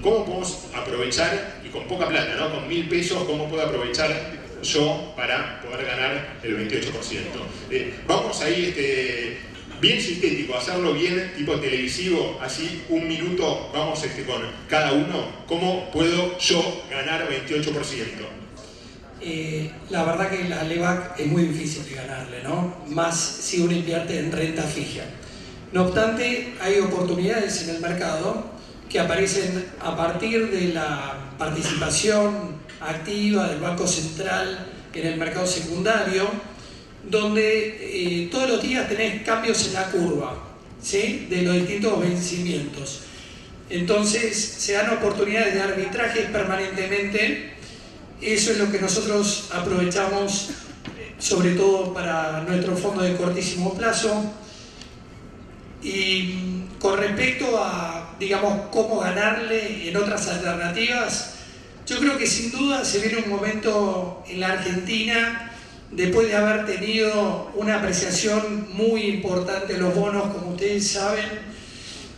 ¿cómo podemos aprovechar, y con poca plata, ¿no? Con 1000 pesos, cómo puedo aprovechar yo para poder ganar el 28%? Vamos ahí, bien sintético, hacerlo bien, tipo televisivo, así 1 minuto, vamos con cada uno, ¿cómo puedo yo ganar 28%? La verdad que la LEVAC es muy difícil de ganarle, ¿no? Más si uno invierte en renta fija. No obstante, hay oportunidades en el mercado que aparecen a partir de la participación activa del Banco Central en el mercado secundario, donde todos los días tenés cambios en la curva, ¿sí?, de los distintos vencimientos. Entonces se dan oportunidades de arbitrajes permanentemente. Eso es lo que nosotros aprovechamos, sobre todo para nuestro fondo de cortísimo plazo. Y con respecto a, digamos, cómo ganarle en otras alternativas, yo creo que sin duda se viene un momento en la Argentina, después de haber tenido una apreciación muy importante de los bonos, como ustedes saben,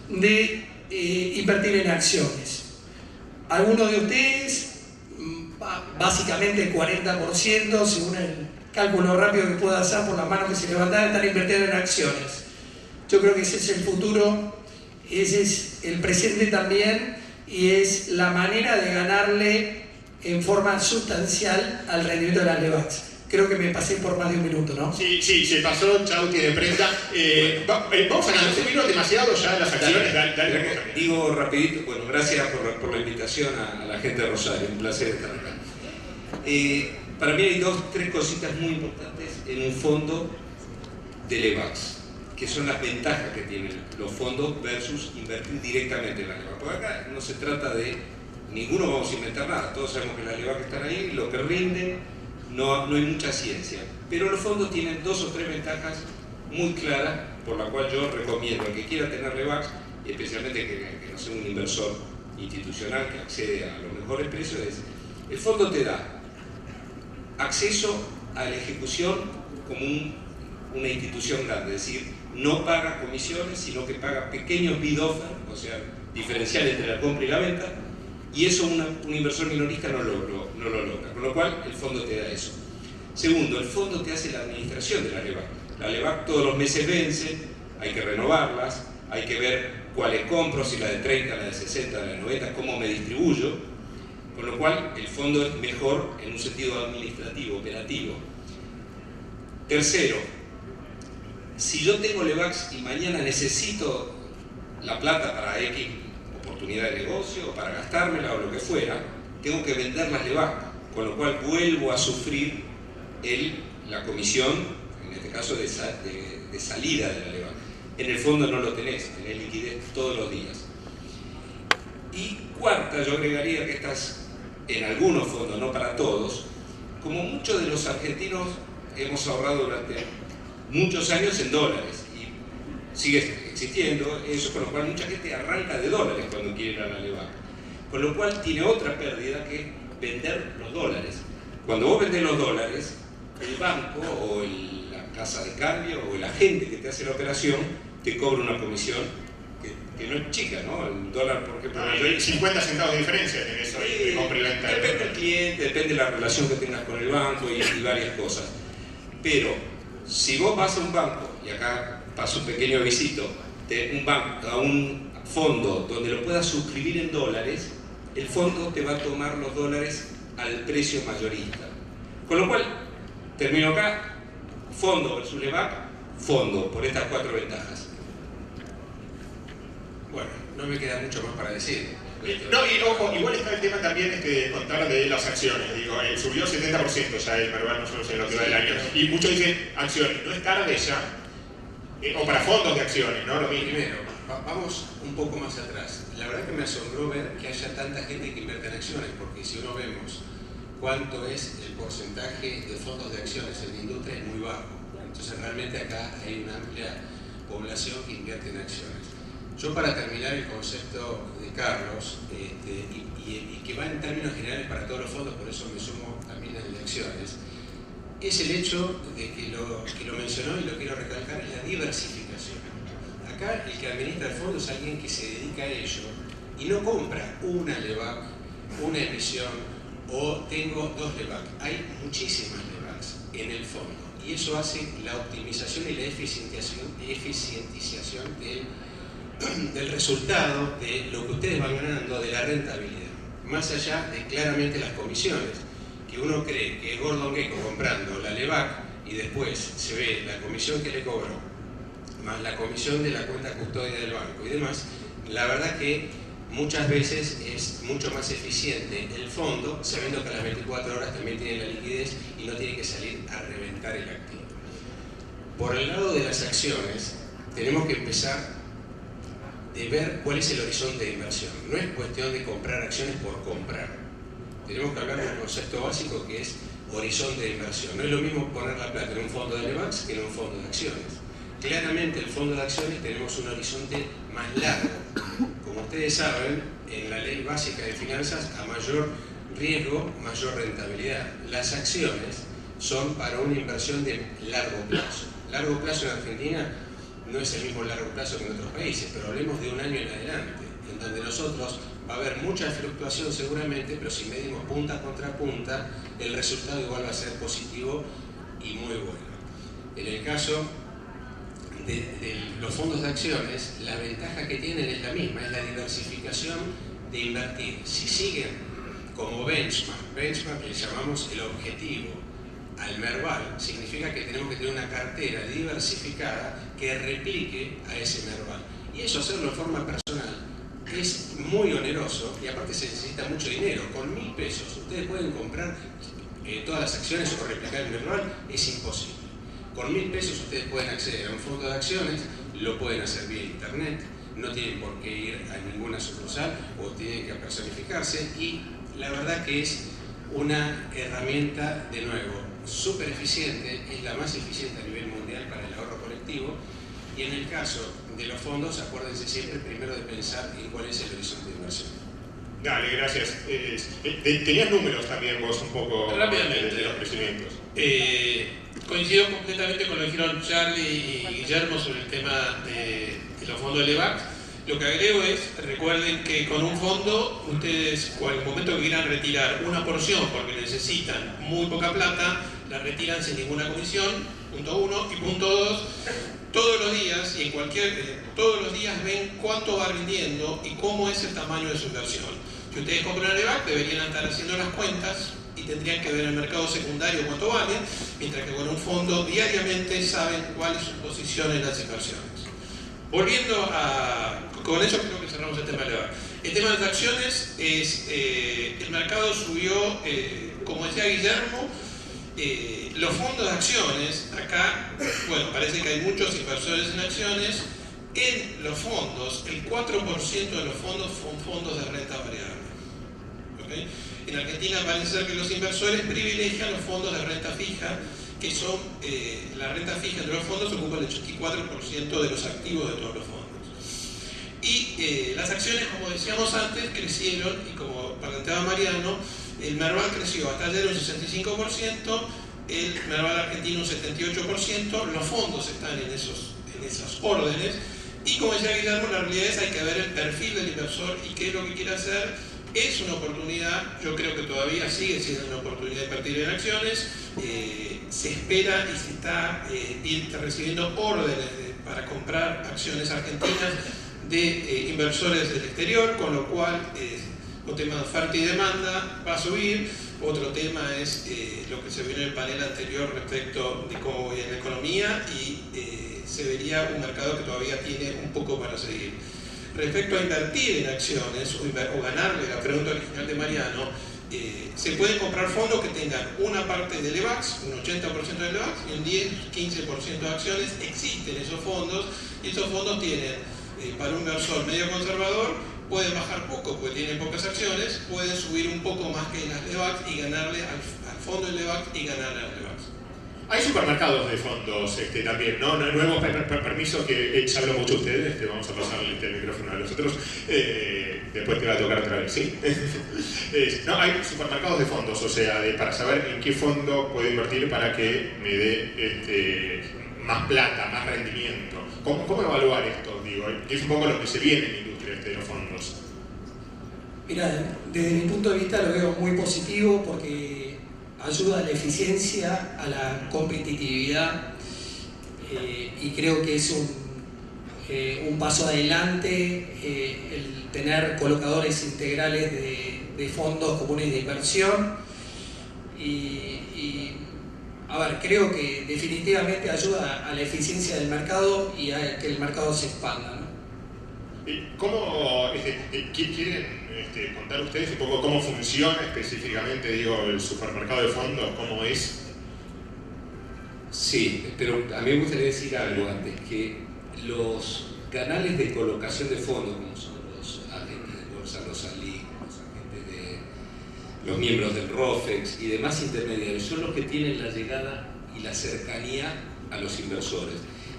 de invertir en acciones. Algunos de ustedes, básicamente 40%, según el cálculo rápido que pueda hacer por las manos que se levantan, están invirtiendo en acciones. Yo creo que ese es el futuro, ese es el presente también, y es la manera de ganarle en forma sustancial al rendimiento de las LEVACs. Creo que me pasé por más de 1 minuto, ¿no? Sí, se pasó, chau, tiene prenda. Vamos a ganar, se vino demasiado ya las acciones. Dale, digo rapidito, bueno, gracias por la invitación a la gente de Rosario, un placer estar acá. Para mí hay 3 cositas muy importantes en un fondo de LEVACs, que son las ventajas que tienen los fondos versus invertir directamente en la LEVAC. Porque acá no se trata de, ninguno vamos a inventar nada, todos sabemos que las LEVAC están ahí, lo que rinden, no hay mucha ciencia. Pero los fondos tienen 2 o 3 ventajas muy claras, por la cual yo recomiendo al que quiera tener LEVAC, y especialmente que no sea un inversor institucional que accede a los mejores precios, es el fondo te da acceso a la ejecución como una institución grande, es decir, no paga comisiones, sino que paga pequeños bid offer, o sea, diferencial entre la compra y la venta, y eso un inversor minorista no lo logra, con lo cual el fondo te da eso. Segundo, el fondo te hace la administración de la LEVAC. La LEVAC todos los meses vence, hay que renovarlas, hay que ver cuáles compro, si la de 30, la de 60, la de 90, cómo me distribuyo, con lo cual el fondo es mejor en un sentido administrativo, operativo. Tercero, si yo tengo LEVACs y mañana necesito la plata para X oportunidad de negocio, o para gastármela o lo que fuera, tengo que vender las LEVAC, con lo cual vuelvo a sufrir la comisión, en este caso de salida de la LEVAC. En el fondo no lo tenés liquidez todos los días. Y cuarta, yo agregaría que estás en algunos fondos, no para todos, como muchos de los argentinos hemos ahorrado durante muchos años en dólares y sigue existiendo eso, con lo cual mucha gente arranca de dólares cuando quiere ir a la LEVAC, con lo cual tiene otra pérdida que vender los dólares. Cuando vos vendés los dólares, el banco o la casa de cambio o el agente que te hace la operación te cobra una comisión que no es chica, ¿no? El dólar, por ejemplo, hay 50 centavos de diferencia en eso de compra y venta. Depende del cliente, depende de la relación que tengas con el banco y varias cosas. Pero si vos vas a un banco, y acá paso un pequeño avisito, a un fondo donde lo puedas suscribir en dólares, el fondo te va a tomar los dólares al precio mayorista. Con lo cual, termino acá, fondo versus LEVAC, fondo, por estas 4 ventajas. Bueno, no me queda mucho más para decir. No, y ojo, igual está el tema también de contar de las acciones. Digo, subió 70% ya el Merval, nosotros en lo que va del año. Y muchos dicen, acciones, ¿no es tarde ya? O para fondos de acciones, ¿no? Lo mismo. Primero, vamos un poco más atrás. La verdad que me asombró ver que haya tanta gente que invierte en acciones, porque si uno vemos cuánto es el porcentaje de fondos de acciones en la industria, es muy bajo. Entonces realmente acá hay una amplia población que invierte en acciones. Yo, para terminar el concepto de Carlos, y que va en términos generales para todos los fondos, por eso me sumo también al de acciones, es el hecho de que lo mencionó y lo quiero recalcar, es la diversificación. Acá el que administra el fondo es alguien que se dedica a ello y no compra una LEVAC, una emisión o tengo dos LEVAC. Hay muchísimas LEVACs en el fondo y eso hace la optimización y la eficientización del resultado de lo que ustedes van ganando, de la rentabilidad. Más allá de claramente las comisiones, que uno cree que es Gordon Gekko comprando la LEVAC y después se ve la comisión que le cobró, más la comisión de la cuenta custodia del banco y demás, la verdad que muchas veces es mucho más eficiente el fondo, sabiendo que a las 24 horas también tiene la liquidez y no tiene que salir a reventar el activo. Por el lado de las acciones, tenemos que empezar de ver cuál es el horizonte de inversión. No es cuestión de comprar acciones por comprar. Tenemos que hablar de un concepto básico que es horizonte de inversión. No es lo mismo poner la plata en un fondo de LEVACs que en un fondo de acciones. Claramente el fondo de acciones tenemos un horizonte más largo. Como ustedes saben, en la ley básica de finanzas, a mayor riesgo, mayor rentabilidad. Las acciones son para una inversión de largo plazo. Largo plazo en Argentina no es el mismo largo plazo que en otros países, pero hablemos de un año en adelante, en donde nosotros va a haber mucha fluctuación seguramente, pero si medimos punta contra punta, el resultado igual va a ser positivo y muy bueno. En el caso de los fondos de acciones, la ventaja que tienen es la misma, es la diversificación de invertir. Si siguen como benchmark le llamamos el objetivo al Merval, significa que tenemos que tener una cartera diversificada que replique a ese Merval. Y eso hacerlo de forma personal es muy oneroso y aparte se necesita mucho dinero. Con 1.000 pesos ustedes pueden comprar todas las acciones o replicar el Merval, es imposible. Con 1.000 pesos ustedes pueden acceder a un fondo de acciones, lo pueden hacer vía internet, no tienen por qué ir a ninguna sucursal o tienen que personificarse y la verdad que es una herramienta, de nuevo, súper eficiente, es la más eficiente a nivel mundial para el ahorro colectivo y en el caso de los fondos, acuérdense siempre primero de pensar en cuál es el horizonte de inversión. Dale, gracias. Tenías números también vos un poco rápidamente de los crecimientos. Coincido completamente con lo que dijeron Charlie y Guillermo sobre el tema de los fondos de LEVAC. Lo que agrego es, recuerden que con un fondo, ustedes, en el momento que quieran retirar una porción porque necesitan muy poca plata, la retiran sin ninguna comisión, punto 1, y punto 2, todos los días y todos los días ven cuánto va rindiendo y cómo es el tamaño de su inversión. Si ustedes compran LEVAC, deberían estar haciendo las cuentas y tendrían que ver en el mercado secundario cuánto vale, mientras que con un fondo diariamente saben cuál es su posición en las inversiones. Volviendo con eso creo que cerramos el tema de LEVAC. El tema de las acciones es, el mercado subió, como decía Guillermo, los fondos de acciones, acá, bueno, parece que hay muchos inversores en acciones, en los fondos, el 4% de los fondos son fondos de renta variable. ¿Okay? En Argentina parece ser que los inversores privilegian los fondos de renta fija, que son, la renta fija de los fondos ocupa el 84% de los activos de todos los fondos. Y las acciones, como decíamos antes, crecieron, y como planteaba Mariano, el Merval creció hasta ayer un 65%, el Merval argentino un 78%, los fondos están en esas órdenes, y como decía Guillermo, la realidad es que hay que ver el perfil del inversor y qué es lo que quiere hacer. Es una oportunidad, yo creo que todavía sigue siendo una oportunidad de invertir en acciones, se espera y se está recibiendo órdenes para comprar acciones argentinas de inversores del exterior, con lo cual un tema de oferta y demanda va a subir. Otro tema es lo que se vio en el panel anterior respecto de cómo viene la economía y se vería un mercado que todavía tiene un poco para seguir. Respecto a invertir en acciones o ganarle, la pregunta original de Mariano, se pueden comprar fondos que tengan una parte de LEVACs, un 80% de LEVACs y un 10-15% de acciones. Existen esos fondos y esos fondos tienen, para un inversor medio conservador, pueden bajar poco porque tienen pocas acciones, pueden subir un poco más que las LEVACs y ganarle al fondo de LEVAC y ganarle a las LEVACs. Hay supermercados de fondos también, ¿no? Nuevos permisos que ya habló mucho ustedes, vamos a pasarle el micrófono a los otros, después te va a tocar otra vez, ¿sí? No, hay supermercados de fondos, o sea, para saber en qué fondo puedo invertir para que me dé más plata, más rendimiento. ¿Cómo evaluar esto? Digo, que es un poco lo que se viene en la industria de los fondos. Mira, desde mi punto de vista lo veo muy positivo porque ayuda a la eficiencia, a la competitividad y creo que es un paso adelante el tener colocadores integrales de fondos comunes de inversión y a ver, creo que definitivamente ayuda a la eficiencia del mercado y a que el mercado se expanda, ¿no? ¿Cómo quieren contar ustedes un poco cómo funciona específicamente, digo, el supermercado de fondos? ¿Cómo es? Sí, pero a mí me gustaría decir algo antes, que los canales de colocación de fondos, como son los agentes de bolsa, los ALIC, los agentes de los miembros del ROFEX y demás intermediarios, son los que tienen la llegada y la cercanía a los inversores.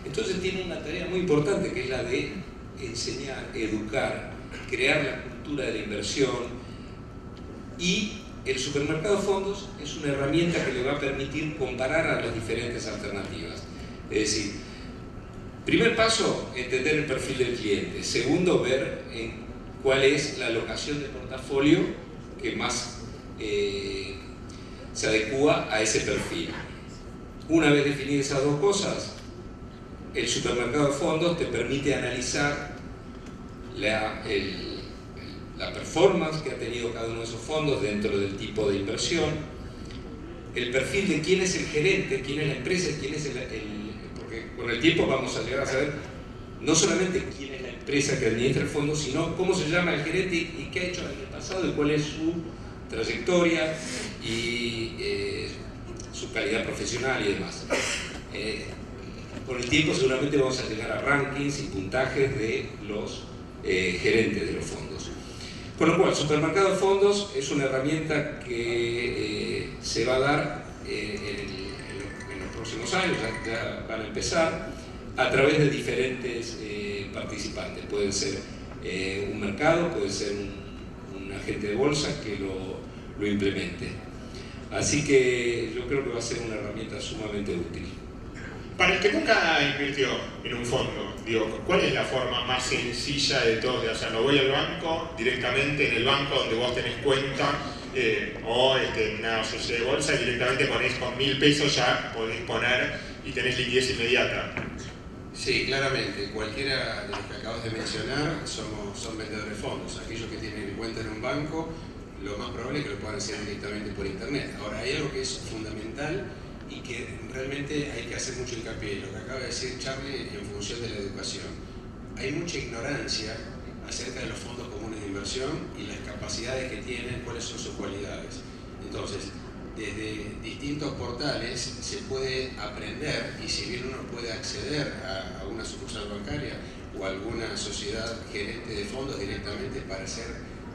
Entonces tienen una tarea muy importante, que es la de enseñar, educar, crear la cultura de la inversión, y el supermercado de fondos es una herramienta que le va a permitir comparar a las diferentes alternativas. Es decir, primer paso, entender el perfil del cliente. Segundo, ver cuál es la alocación de portafolio que más se adecúa a ese perfil. Una vez definidas esas dos cosas, el supermercado de fondos te permite analizar la performance que ha tenido cada uno de esos fondos dentro del tipo de inversión, el perfil de quién es el gerente, quién es la empresa, quién es porque con el tiempo vamos a llegar a saber no solamente quién es la empresa que administra el fondo, sino cómo se llama el gerente y qué ha hecho en el pasado y cuál es su trayectoria y su calidad profesional y demás. Con el tiempo seguramente vamos a llegar a rankings y puntajes de los gerentes de los fondos. Con lo cual, el supermercado de fondos es una herramienta que se va a dar en los próximos años, ya van a empezar, a través de diferentes participantes. Pueden ser un mercado, puede ser un agente de bolsa que lo implemente. Así que yo creo que va a ser una herramienta sumamente útil. Para el que nunca invirtió en un fondo, digo, ¿cuál es la forma más sencilla de todos de hacerlo? Voy al banco, directamente en el banco donde vos tenés cuenta, o en una sociedad de bolsa, directamente ponés con 1000 pesos, ya podés poner y tenés liquidez inmediata. Sí, claramente. Cualquiera de los que acabas de mencionar son vendedores de fondos. Aquellos que tienen cuenta en un banco, lo más probable es que lo puedan hacer directamente por internet. Ahora, hay algo que es fundamental y que realmente hay que hacer mucho hincapié, lo que acaba de decir Charlie en función de la educación. Hay mucha ignorancia acerca de los fondos comunes de inversión y las capacidades que tienen, cuáles son sus cualidades. Entonces, desde distintos portales se puede aprender, y si bien uno puede acceder a una sucursal bancaria o a alguna sociedad gerente de fondos directamente para ser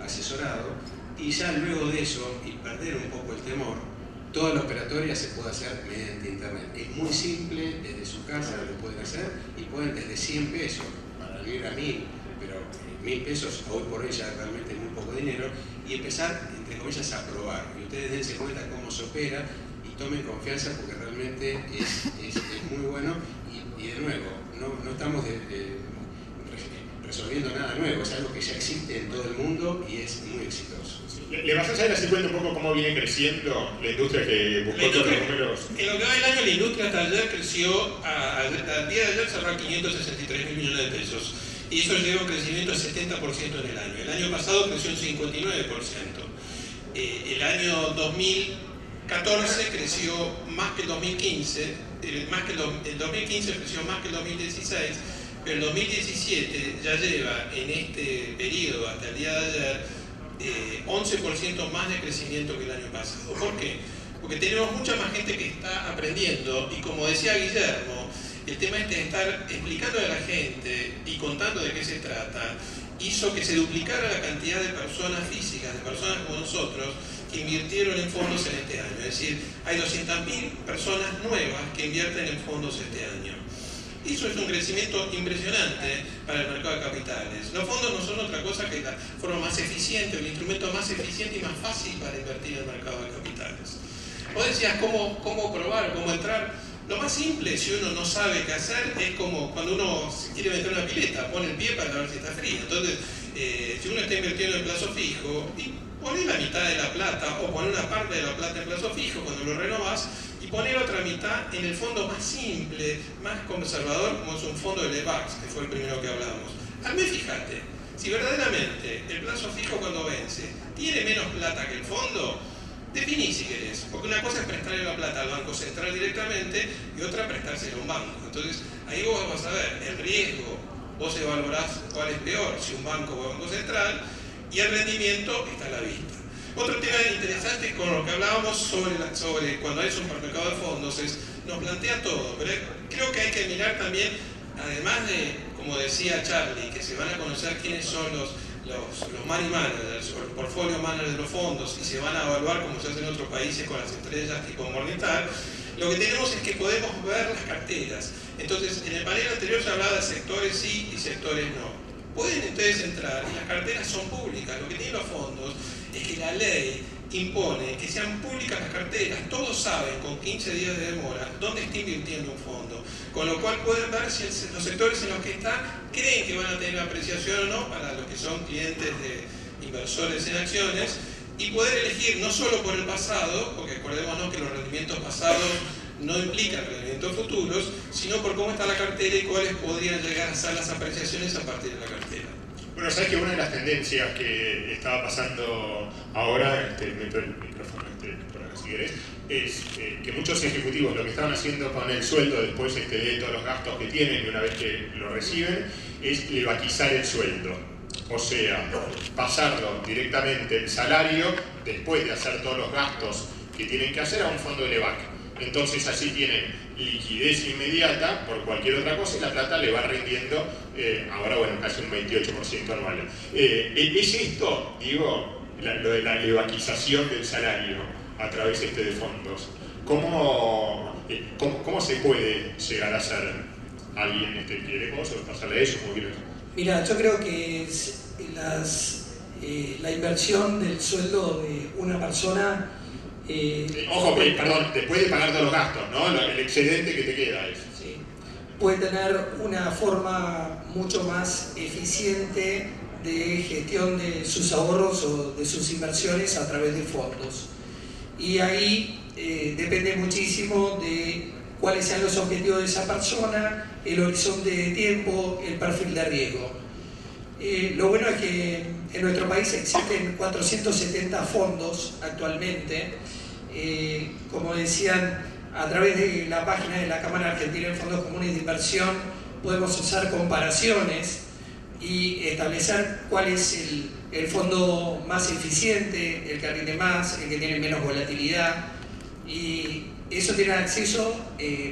asesorado, y ya luego de eso, y perder un poco el temor, toda la operatoria se puede hacer mediante internet. Es muy simple, desde su casa lo pueden hacer y pueden desde 100 pesos para vivir a 1000, pero 1000 pesos hoy por hoy ya realmente es muy poco dinero, y empezar, entre comillas, a probar. Y ustedes dense cuenta cómo se opera y tomen confianza porque realmente es muy bueno y de nuevo, no estamos resolviendo nada nuevo, es algo que ya existe en todo el mundo y es muy exitoso. ¿Le vas a saber así cuenta un poco cómo viene creciendo la industria que buscó todos los números? En lo que va del año, la industria hasta ayer creció, al día de ayer cerró 563.000 millones de pesos. Y eso lleva un crecimiento del 70% en el año. El año pasado creció un 59%. El año 2014 creció más que el 2015. El 2015 creció más que el 2016. Pero el 2017 ya lleva en este periodo hasta el día de ayer 11% más de crecimiento que el año pasado. ¿Por qué? Porque tenemos mucha más gente que está aprendiendo y, como decía Guillermo, el tema de estar explicando a la gente y contando de qué se trata hizo que se duplicara la cantidad de personas físicas, de personas como nosotros, que invirtieron en fondos en este año. Es decir, hay 200.000 personas nuevas que invierten en fondos este año. Eso es un crecimiento impresionante para el mercado de capitales. Los fondos no son otra cosa que la forma más eficiente, el instrumento más eficiente y más fácil para invertir en el mercado de capitales. Vos decías cómo probar, cómo entrar. Lo más simple, si uno no sabe qué hacer, es como cuando uno se quiere meter una pileta, pone el pie para ver si está frío. Entonces, si uno está invirtiendo en plazo fijo, y pone la mitad de la plata, o pone una parte de la plata en plazo fijo cuando lo renovás, y poner otra mitad en el fondo más simple, más conservador, como es un fondo de Levax, que fue el primero que hablamos. Al mes, fíjate, si verdaderamente el plazo fijo cuando vence tiene menos plata que el fondo, definí si querés, porque una cosa es prestarle la plata al Banco Central directamente y otra prestársela a un banco. Entonces, ahí vos vas a ver el riesgo, vos evaluarás cuál es peor, si un banco o un Banco Central, y el rendimiento está a la vista. Otro tema interesante con lo que hablábamos sobre cuando hay supermercado de fondos es, nos plantea todo, pero creo que hay que mirar también, además de, como decía Charlie, que se van a conocer quiénes son los money managers o los portfolio managers de los fondos y se van a evaluar como se hace en otros países con las estrellas tipo Morningstar. Lo que tenemos es que podemos ver las carteras. Entonces, en el panel anterior se hablaba de sectores sí y sectores no. Pueden entonces entrar, y las carteras son públicas. Lo que tienen los fondos es que la ley impone que sean públicas las carteras. Todos saben con 15 días de demora dónde está invirtiendo un fondo, con lo cual pueden ver si los sectores en los que están creen que van a tener apreciación o no para los que son clientes de inversores en acciones, y poder elegir no solo por el pasado, porque acordémonos que los rendimientos pasados no implican rendimientos futuros, sino por cómo está la cartera y cuáles podrían llegar a ser las apreciaciones a partir de la cartera. Bueno, sabes que una de las tendencias que estaba pasando ahora, meto el micrófono por acá si querés, es que muchos ejecutivos lo que estaban haciendo con el sueldo después de todos los gastos que tienen y una vez que lo reciben, es levaquizar el sueldo. O sea, pasarlo directamente el salario después de hacer todos los gastos que tienen que hacer a un fondo de levac. Entonces así tienen liquidez inmediata por cualquier otra cosa y la plata le va rindiendo, ahora bueno, casi un 28% anual. ¿Es esto, digo, lo de la levaquización del salario a través de fondos? ¿Cómo se puede llegar a ser alguien quiere cosas o pasarle eso? ¿Cómo quieres? Mira, yo creo que la inversión del sueldo de una persona... ojo, perdón, después de pagar todos los gastos, ¿no? El excedente que te queda es. Sí, puede tener una forma mucho más eficiente de gestión de sus ahorros o de sus inversiones a través de fondos. Y ahí depende muchísimo de cuáles sean los objetivos de esa persona, el horizonte de tiempo, el perfil de riesgo. Lo bueno es que en nuestro país existen 470 fondos actualmente. Como decían, a través de la página de la Cámara Argentina de Fondos Comunes de Inversión podemos hacer comparaciones y establecer cuál es el fondo más eficiente, el que rinde más, el que tiene menos volatilidad, y eso tiene acceso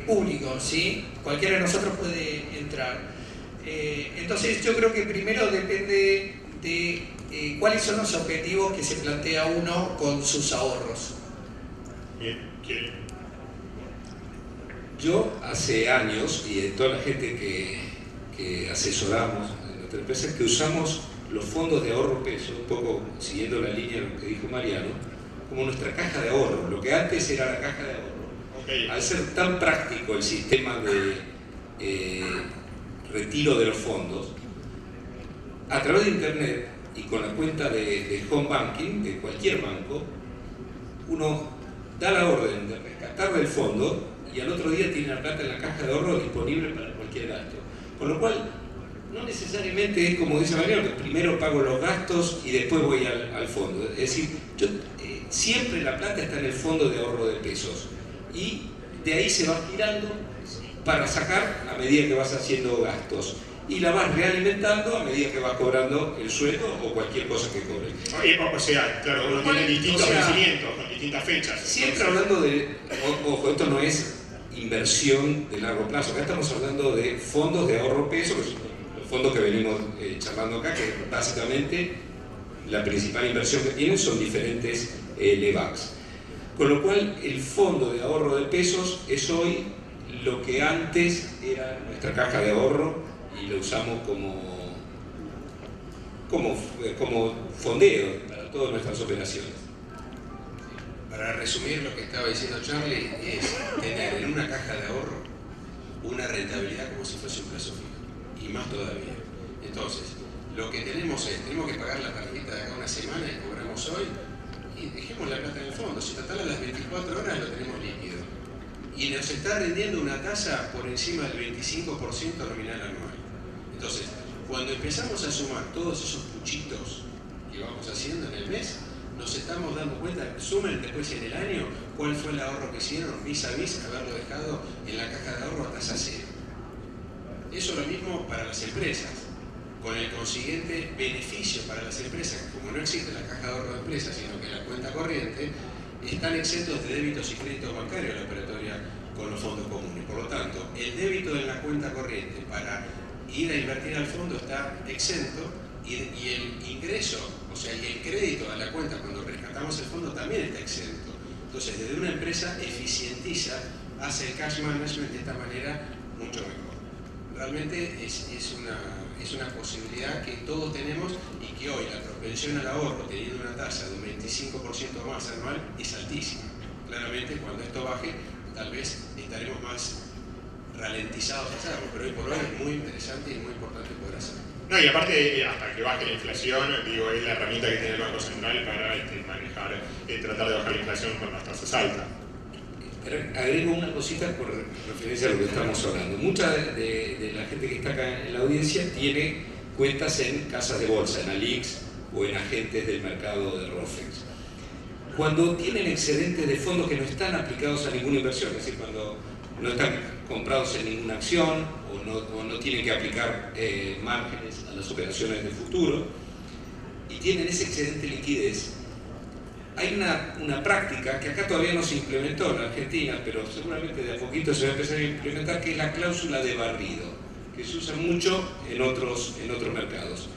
público, ¿sí? Cualquiera de nosotros puede entrar. Entonces yo creo que primero depende de cuáles son los objetivos que se plantea uno con sus ahorros. Bien, ¿quién? Yo hace años, y de toda la gente que asesoramos en nuestra empresa, que usamos los fondos de ahorro peso, un poco siguiendo la línea de lo que dijo Mariano, como nuestra caja de ahorro, lo que antes era la caja de ahorro. Okay. Al ser tan práctico el sistema de retiro de los fondos, a través de internet y con la cuenta de home banking de cualquier banco, uno da la orden de rescatar del fondo y al otro día tiene la plata en la caja de ahorro disponible para cualquier gasto. Con lo cual, no necesariamente es como dice Mariano, que primero pago los gastos y después voy al fondo. Es decir, siempre la plata está en el fondo de ahorro de pesos y de ahí se va girando para sacar a medida que vas haciendo gastos y la vas realimentando a medida que vas cobrando el sueldo o cualquier cosa que cobres. O sea, claro, uno tiene distintos vencimientos con distintas fechas. Siempre hablando de, ojo, esto no es inversión de largo plazo, acá estamos hablando de fondos de ahorro peso, que son los fondos que venimos charlando acá, que básicamente la principal inversión que tienen son diferentes LEVACs. Con lo cual, el fondo de ahorro de pesos es hoy lo que antes era nuestra caja de ahorro y lo usamos como fondeo para todas nuestras operaciones. Para resumir lo que estaba diciendo Charlie, es tener en una caja de ahorro una rentabilidad como si fuese un plazo fijo, y más todavía. Entonces, lo que tenemos es, tenemos que pagar la tarjeta de acá una semana y cobramos hoy, y dejemos la plata en el fondo. Si total a las 24 horas lo tenemos líquido. Y nos está rindiendo una tasa por encima del 25% nominal anual. Entonces, cuando empezamos a sumar todos esos puchitos que vamos haciendo en el mes, nos estamos dando cuenta, sumen después en el año cuál fue el ahorro que hicieron vis a vis haberlo dejado en la caja de ahorro a tasa cero. Eso es lo mismo para las empresas, con el consiguiente beneficio para las empresas, que como no existe la caja de ahorro de empresas, sino que la cuenta corriente, están exentos de débitos y créditos bancarios la operatoria con los fondos comunes. Por lo tanto, el débito en la cuenta corriente para ir a invertir al fondo está exento, y el ingreso, o sea, y el crédito a la cuenta cuando rescatamos el fondo también está exento. Entonces, desde una empresa eficientiza, hace el cash management de esta manera mucho mejor. Realmente es una posibilidad que todos tenemos, y que hoy la propensión al ahorro, teniendo una tasa de un 25% más anual, es altísima. Claramente, cuando esto baje, tal vez estaremos más ralentizados a hacerlo, pero hoy por hoy es muy interesante y muy importante poder hacerlo. No, y aparte, hasta que baje la inflación, digo, es la herramienta que tiene el Banco Central para manejar, tratar de bajar la inflación con las tasas altas. Agrego una cosita por referencia a lo que estamos hablando. Mucha de la gente que está acá en la audiencia tiene cuentas en casas de bolsa, en Alix o en agentes del mercado de ROFEX. Cuando tienen excedentes de fondos que no están aplicados a ninguna inversión, es decir, cuando no están comprados en ninguna acción o no tienen que aplicar márgenes a las operaciones de futuro, y tienen ese excedente de liquidez, hay una práctica que acá todavía no se implementó en la Argentina, pero seguramente de a poquito se va a empezar a implementar, que es la cláusula de barrido, que se usa mucho en otros mercados,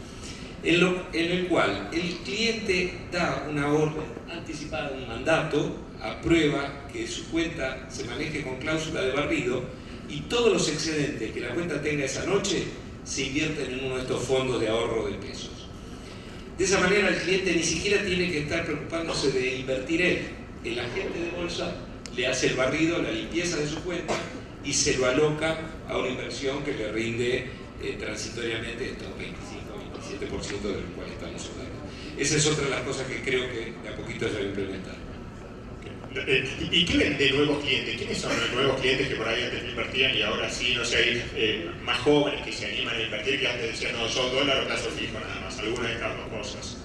en el cual el cliente da una orden anticipada, un mandato, aprueba que su cuenta se maneje con cláusula de barrido, y todos los excedentes que la cuenta tenga esa noche se invierten en uno de estos fondos de ahorro de pesos. De esa manera el cliente ni siquiera tiene que estar preocupándose de invertir él. El agente de bolsa le hace el barrido, la limpieza de su cuenta, y se lo aloca a una inversión que le rinde transitoriamente estos 25-27% del cual estamos hablando. Esa es otra de las cosas que creo que de a poquito se va a implementar. ¿Y qué ven de nuevos clientes? ¿Quiénes son los nuevos clientes que por ahí antes no invertían y ahora sí, no sé, hay más jóvenes que se animan a invertir, que antes decían, no, yo dólar o plazo fijo nada más? Alguna de estas dos cosas.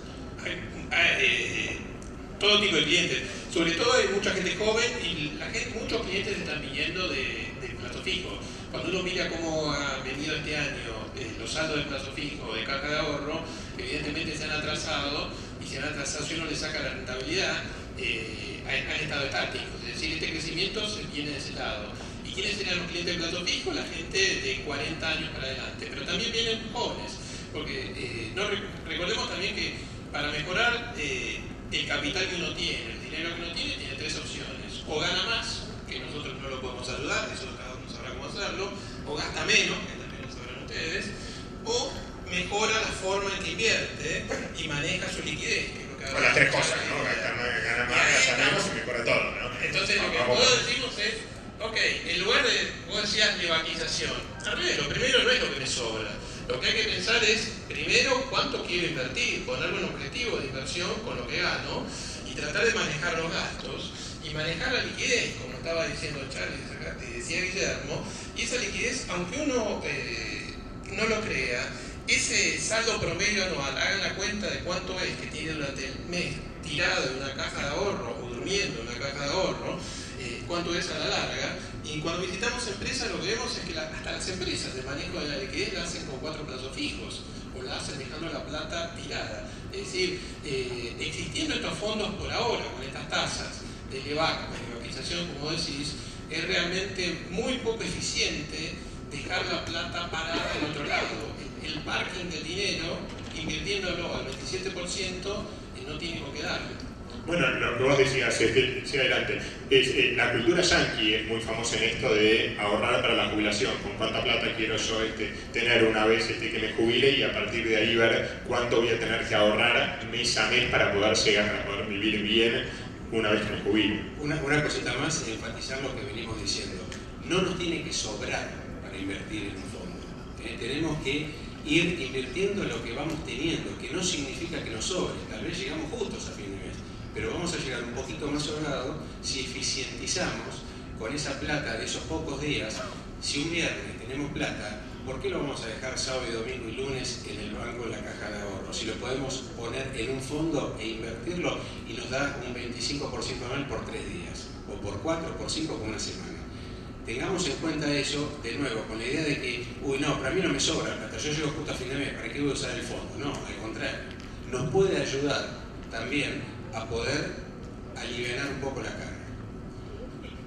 Todo tipo de clientes. Sobre todo hay mucha gente joven, y muchos clientes están viniendo de plazo fijo. Cuando uno mira cómo ha venido este año los saldos del plazo fijo, de caja de ahorro, evidentemente se han atrasado, y si uno le saca la rentabilidad, han estado estáticos. Es decir, este crecimiento viene de ese lado. ¿Y quiénes serían los clientes de plazo fijo? La gente de 40 años para adelante. Pero también vienen jóvenes, porque recordemos también que para mejorar el capital que uno tiene, el dinero que uno tiene tres opciones. O gana más, que nosotros no lo podemos ayudar, eso cada uno sabrá cómo hacerlo, o gasta menos, que también lo sabrán ustedes, o mejora la forma en que invierte y maneja su liquidez. Con las tres cosas, ¿no? Gana más, gasta menos y mejora todo, ¿no? Entonces lo que todos decimos es, ok, en lugar de, vos decías, levatización, al revés, lo primero no es lo que me sobra. Lo que hay que pensar es, primero, cuánto quiero invertir, ponerme un objetivo de inversión con lo que gano, y tratar de manejar los gastos, y manejar la liquidez, como estaba diciendo Charlie, y decía Guillermo, y esa liquidez, aunque uno no lo crea, ese saldo promedio anual, hagan la cuenta de cuánto es que tiene durante el mes tirado en una caja de ahorro o durmiendo en una caja de ahorro, cuánto es a la larga. Y cuando visitamos empresas, lo que vemos es que hasta las empresas de manejo de la liquidez la hacen con 4 plazos fijos, o la hacen dejando la plata tirada. Es decir, existiendo estos fondos por ahora, con estas tasas de LEVAC, de levatización, como decís, es realmente muy poco eficiente dejar la plata parada en otro lado. El parking del dinero, invirtiéndolo al 27%, no tiene con qué darle. Bueno, lo que vos decías, sí, adelante, la cultura yanqui es muy famosa en esto de ahorrar para la jubilación, con cuánta plata quiero yo tener una vez que me jubile, y a partir de ahí ver cuánto voy a tener que ahorrar mes a mes para poder llegar a poder vivir bien una vez que me jubile. Una cosita más, enfatizar lo que venimos diciendo. No nos tiene que sobrar para invertir en un fondo. Tenemos que ir invirtiendo lo que vamos teniendo, que no significa que nos sobre, tal vez llegamos justos a fin de mes, pero vamos a llegar un poquito más sobrado si eficientizamos con esa plata de esos pocos días. Si un viernes tenemos plata, ¿por qué lo vamos a dejar sábado y domingo y lunes en el banco, en la caja de ahorro? Si lo podemos poner en un fondo e invertirlo y nos da un 25% anual por 3 días, o por 4, o por 5, por una semana. Tengamos en cuenta eso, de nuevo, con la idea de que, uy, no, para mí no me sobra plata, yo llego justo a fin de mes, ¿para qué voy a usar el fondo? No, al contrario, nos puede ayudar también a poder aliviar un poco la carga.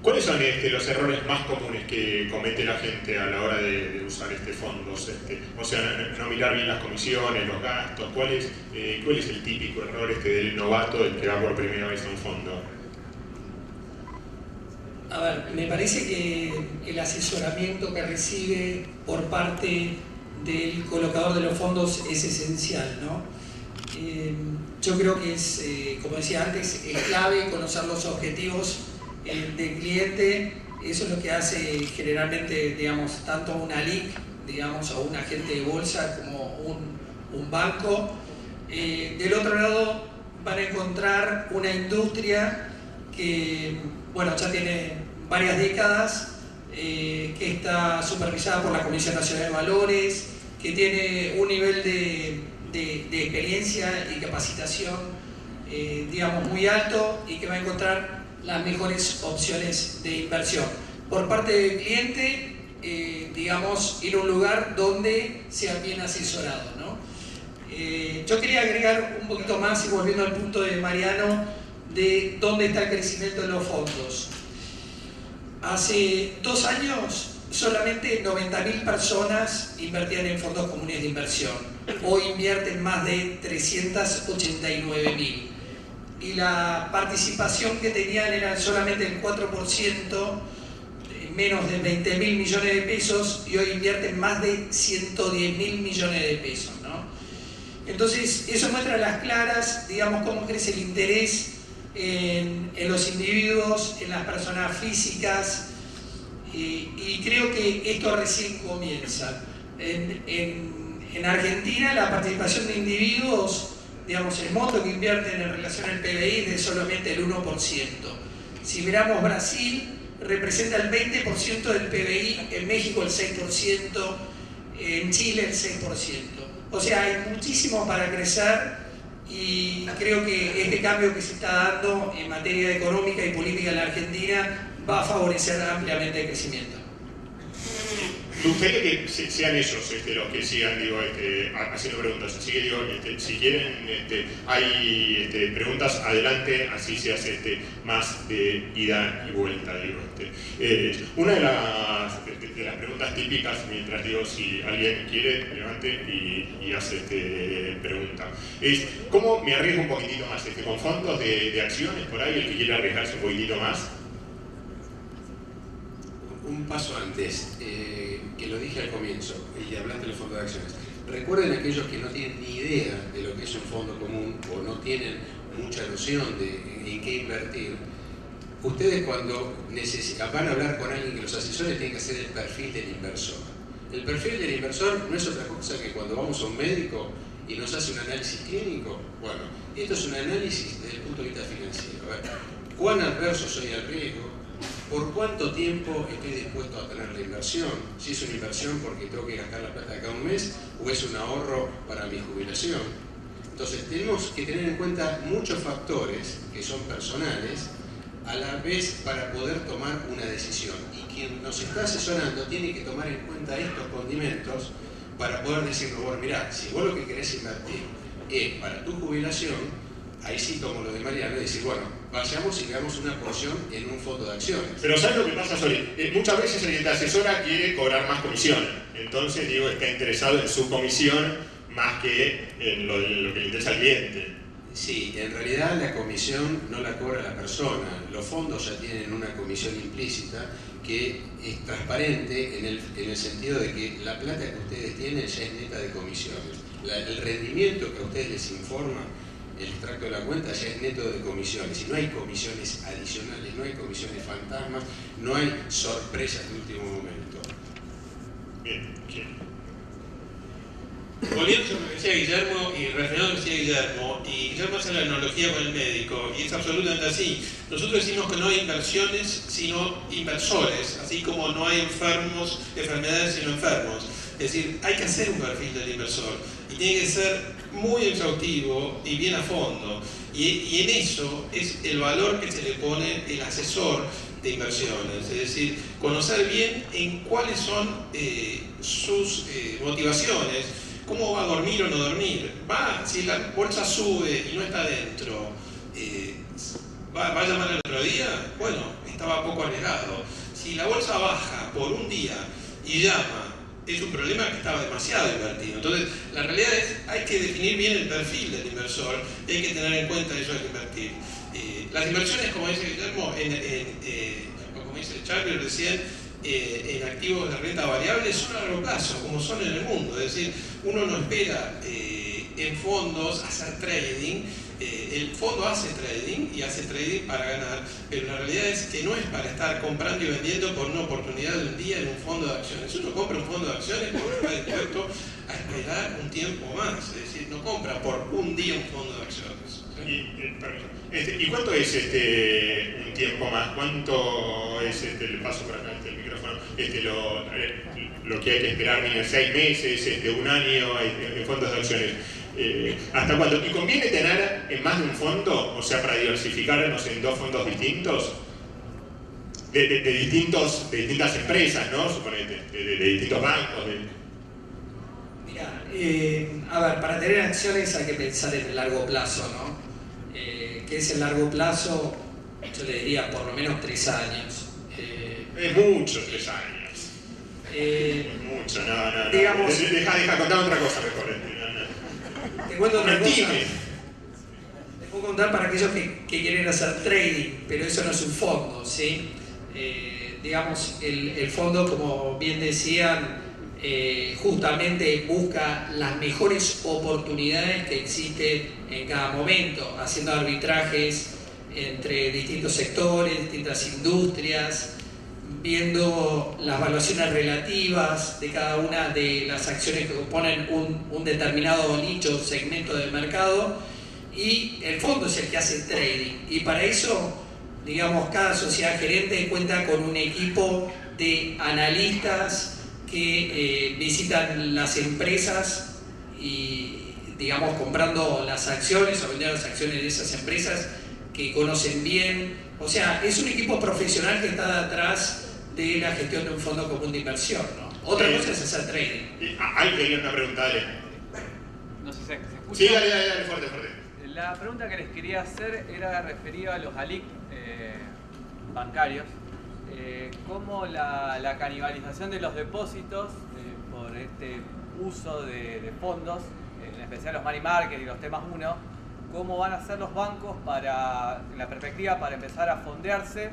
¿Cuáles son los errores más comunes que comete la gente a la hora de usar fondos? O sea, no mirar bien las comisiones, los gastos. ¿Cuál es el típico error del novato, el que va por primera vez a un fondo? A ver, me parece que el asesoramiento que recibe por parte del colocador de los fondos es esencial, ¿no? Yo creo que es, como decía antes, es clave conocer los objetivos del cliente. Eso es lo que hace generalmente, digamos, tanto una LIC, digamos, o un agente de bolsa como un banco. Del otro lado van a encontrar una industria que, bueno, ya tiene varias décadas, que está supervisada por la Comisión Nacional de Valores, que tiene un nivel de experiencia y capacitación, digamos, muy alto, y que va a encontrar las mejores opciones de inversión. Por parte del cliente, digamos, ir a un lugar donde sea bien asesorado, ¿no? Yo quería agregar un poquito más, y volviendo al punto de Mariano, de dónde está el crecimiento de los fondos. Hace 2 años solamente 90.000 personas invertían en fondos comunes de inversión. Hoy invierten más de 389.000. Y la participación que tenían era solamente el 4%, menos de 20.000 millones de pesos, y hoy invierten más de 110.000 millones de pesos, ¿no? Entonces, eso muestra a las claras, digamos, cómo crece el interés en los individuos, en las personas físicas, y creo que esto recién comienza. En Argentina la participación de individuos, digamos, el monto que invierten en relación al PBI es de solamente el 1%. Si miramos Brasil, representa el 20% del PBI, en México el 6%, en Chile el 6%. O sea, hay muchísimo para crecer. Y creo que este cambio que se está dando en materia económica y política en la Argentina va a favorecer ampliamente el crecimiento. Me gustaría que sean ellos los que sigan, digo, haciendo preguntas. Así que digo, si quieren, hay preguntas, adelante, así se hace más de ida y vuelta, digo. Una de las preguntas típicas, mientras digo, si alguien quiere, levante y hace pregunta, es ¿cómo me arriesgo un poquitito más? ¿Con fondos de acciones por ahí, el que quiere arriesgarse un poquitito más? Un paso antes, que lo dije al comienzo, y hablando de los fondos de acciones. Recuerden aquellos que no tienen ni idea de lo que es un fondo común o no tienen mucha noción de en qué invertir. Ustedes cuando van a hablar con alguien que los asesore tienen que hacer el perfil del inversor. El perfil del inversor no es otra cosa que cuando vamos a un médico y nos hace un análisis clínico. Bueno, esto es un análisis desde el punto de vista financiero. A ver, ¿cuán adverso soy al riesgo? ¿Por cuánto tiempo estoy dispuesto a tener la inversión? Si es una inversión porque tengo que gastar la plata cada un mes o es un ahorro para mi jubilación. Entonces tenemos que tener en cuenta muchos factores que son personales a la vez para poder tomar una decisión. Y quien nos está asesorando tiene que tomar en cuenta estos condimentos para poder decirnos, bueno, mirá, si vos lo que querés invertir es para tu jubilación, ahí sí tomo lo de Mariano y decir, bueno, vayamos y veamos una porción en un fondo de acciones. Pero ¿sabes lo que pasa, Soli? Muchas veces el que te asesora quiere cobrar más comisión. Entonces, digo, está interesado en su comisión más que en lo que le interesa al cliente. Sí, en realidad la comisión no la cobra la persona. Los fondos ya tienen una comisión implícita que es transparente en el sentido de que la plata que ustedes tienen ya es neta de comisiones. El rendimiento que a ustedes les informa el extracto de la cuenta ya es neto de comisiones, y no hay comisiones adicionales, no hay comisiones fantasmas, no hay sorpresas de último momento. Bien, ¿quién? Volviendo a lo que decía Guillermo y relacionado a lo que decía Guillermo, y Guillermo hace la analogía con el médico, y es absolutamente así. Nosotros decimos que no hay inversiones, sino inversores, así como no hay enfermedades, sino enfermos. Es decir, hay que hacer un perfil del inversor, y tiene que ser muy exhaustivo y bien a fondo. Y en eso es el valor que se le pone el asesor de inversiones, es decir, conocer bien en cuáles son sus motivaciones. ¿Cómo va a dormir o no dormir? Si la bolsa sube y no está dentro, ¿va a llamar el otro día? Bueno, estaba poco arriesgado. Si la bolsa baja por un día y llama, es un problema que estaba demasiado invertido. Entonces, la realidad es hay que definir bien el perfil del inversor y hay que tener en cuenta eso al invertir. Las inversiones, como dice Guillermo, o como dice Charlie recién, en activos de renta variable son a largo plazo, como son en el mundo. Es decir, uno no espera en fondos hacer trading. El fondo hace trading y hace trading para ganar, pero la realidad es que no es para estar comprando y vendiendo por una oportunidad de un día en un fondo de acciones. Uno compra un fondo de acciones porque está dispuesto a esperar un tiempo más. Es decir, no compra por un día un fondo de acciones. ¿Y cuánto es un tiempo más? ¿Cuánto es, le paso por acá el micrófono, lo que hay que esperar, 6 meses, un año en fondos de acciones? ¿Hasta cuándo? ¿Y conviene tener en más de un fondo? O sea, para diversificarnos en 2 fondos distintos, de distintas empresas, ¿no? Suponete, de distintos bancos. Mira, a ver, para tener acciones hay que pensar en el largo plazo, ¿no? ¿Qué es el largo plazo? Yo le diría por lo menos 3 años. Es mucho, 3 años. Es mucho, no. Digamos, deja contar otra cosa mejor. Te cuento otra cosa. Mentime. Te puedo contar para aquellos que quieren hacer trading, pero eso no es un fondo, ¿sí? Digamos, el fondo, como bien decían, justamente busca las mejores oportunidades que existen en cada momento, haciendo arbitrajes entre distintos sectores, distintas industrias, viendo las valuaciones relativas de cada una de las acciones que componen un determinado nicho, segmento del mercado, y el fondo es el que hace trading. Y para eso, digamos, cada sociedad gerente cuenta con un equipo de analistas que visitan las empresas y, digamos, comprando las acciones o vendiendo las acciones de esas empresas que conocen bien. O sea, es un equipo profesional que está detrás de la gestión de un fondo común de inversión, ¿no? Otra cosa es hacer trading. Hay que ir una pregunta, dale. No sé si se escucha. Sí, dale, fuerte. La pregunta que les quería hacer era referida a los ALIC bancarios. Cómo la canibalización de los depósitos por este uso de fondos, en especial los money market y los temas 1, cómo van a ser los bancos en la perspectiva para empezar a fondearse,